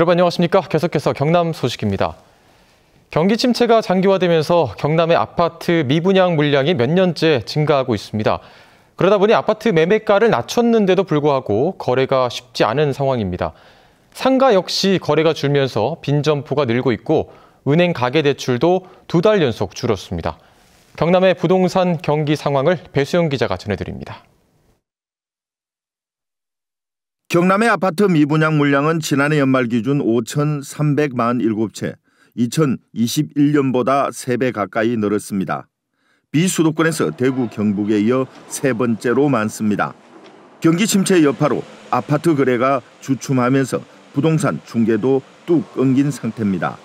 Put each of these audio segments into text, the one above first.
여러분 안녕하십니까? 계속해서 경남 소식입니다. 경기 침체가 장기화되면서 경남의 아파트 미분양 물량이 몇 년째 증가하고 있습니다. 그러다 보니 아파트 매매가를 낮췄는데도 불구하고 거래가 쉽지 않은 상황입니다. 상가 역시 거래가 줄면서 빈점포가 늘고 있고 은행 가계대출도 2달 연속 줄었습니다. 경남의 부동산 경기 상황을 배수영 기자가 전해드립니다. 경남의 아파트 미분양 물량은 지난해 연말 기준 5,347채, 2021년보다 3배 가까이 늘었습니다. 비수도권에서 대구, 경북에 이어 세 번째로 많습니다. 경기 침체 여파로 아파트 거래가 주춤하면서 부동산 중개도 뚝 끊긴 상태입니다.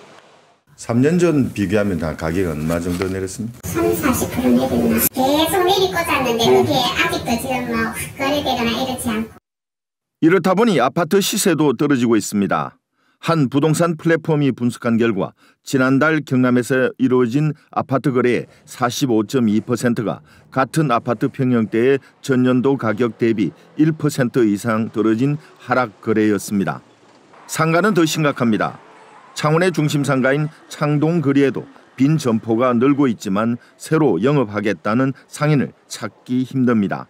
3년 전 비교하면 가격이 얼마 정도 내렸습니까? 30-40% 내렸나. 계속 내리 꽂았는데 그게 아직도 지금 거래되거나 이렇지 않고. 이렇다 보니 아파트 시세도 떨어지고 있습니다. 한 부동산 플랫폼이 분석한 결과 지난달 경남에서 이루어진 아파트 거래의 45.2%가 같은 아파트 평형대의 전년도 가격 대비 1% 이상 떨어진 하락 거래였습니다. 상가는 더 심각합니다. 창원의 중심 상가인 창동거리에도 빈 점포가 늘고 있지만 새로 영업하겠다는 상인을 찾기 힘듭니다.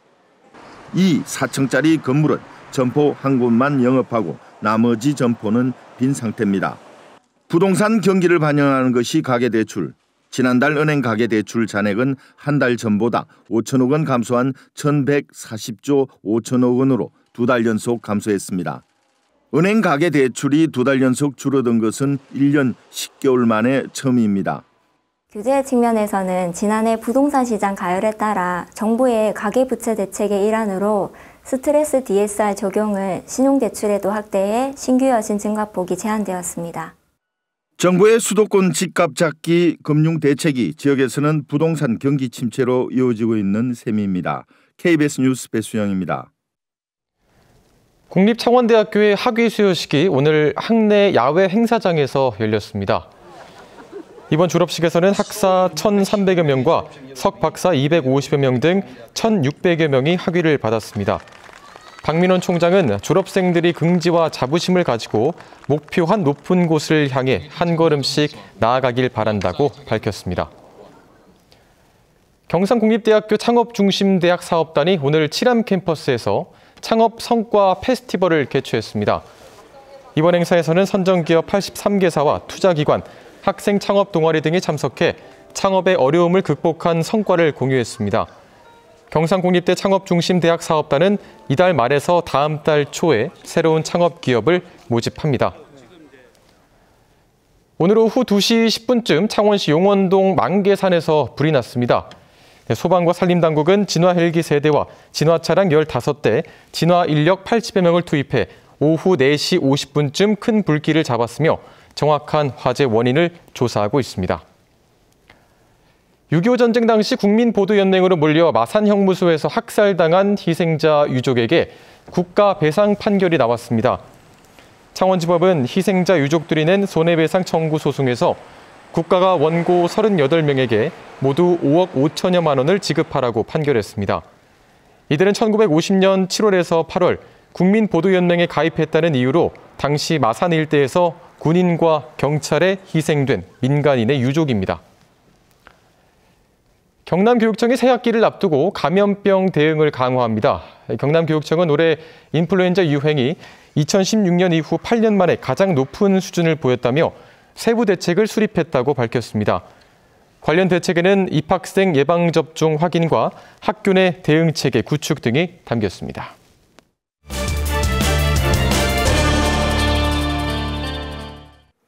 이 4층짜리 건물은 점포 한 곳만 영업하고 나머지 점포는 빈 상태입니다. 부동산 경기를 반영하는 것이 가계대출. 지난달 은행 가계대출 잔액은 한 달 전보다 5천억 원 감소한 1,140조 5천억 원으로 2달 연속 감소했습니다. 은행 가계대출이 2달 연속 줄어든 것은 1년 10개월 만에 처음입니다. 규제 측면에서는 지난해 부동산 시장 가열에 따라 정부의 가계부채 대책의 일환으로 스트레스 DSR 적용을 신용대출에도 확대해 신규 여신 증가폭이 제한되었습니다. 정부의 수도권 집값 잡기 금융 대책이 지역에서는 부동산 경기 침체로 이어지고 있는 셈입니다. KBS 뉴스 배수영입니다. 국립창원대학교의 학위 수여식이 오늘 학내 야외 행사장에서 열렸습니다. 이번 졸업식에서는 학사 1,300여 명과 석박사 250여 명 등 1,600여 명이 학위를 받았습니다. 박민원 총장은 졸업생들이 긍지와 자부심을 가지고 목표한 높은 곳을 향해 한 걸음씩 나아가길 바란다고 밝혔습니다. 경상국립대학교 창업중심대학 사업단이 오늘 칠암 캠퍼스에서 창업 성과 페스티벌을 개최했습니다. 이번 행사에서는 선정기업 83개사와 투자기관, 학생 창업 동아리 등이 참석해 창업의 어려움을 극복한 성과를 공유했습니다. 경상국립대 창업중심대학 사업단은 이달 말에서 다음 달 초에 새로운 창업 기업을 모집합니다. 오늘 오후 2시 10분쯤 창원시 용원동 만개산에서 불이 났습니다. 소방과 산림당국은 진화 헬기 3대와 진화 차량 15대, 진화 인력 80여 명을 투입해 오후 4시 50분쯤 큰 불길을 잡았으며 정확한 화재 원인을 조사하고 있습니다. 6.25 전쟁 당시 국민보도연맹으로 몰려 마산형무소에서 학살당한 희생자 유족에게 국가 배상 판결이 나왔습니다. 창원지법은 희생자 유족들이 낸 손해배상 청구 소송에서 국가가 원고 38명에게 모두 5억 5천여만 원을 지급하라고 판결했습니다. 이들은 1950년 7월에서 8월 국민보도연맹에 가입했다는 이유로 당시 마산 일대에서 군인과 경찰에 희생된 민간인의 유족입니다. 경남교육청이 새학기를 앞두고 감염병 대응을 강화합니다. 경남교육청은 올해 인플루엔자 유행이 2016년 이후 8년 만에 가장 높은 수준을 보였다며 세부 대책을 수립했다고 밝혔습니다. 관련 대책에는 입학생 예방접종 확인과 학교 내 대응체계 구축 등이 담겼습니다.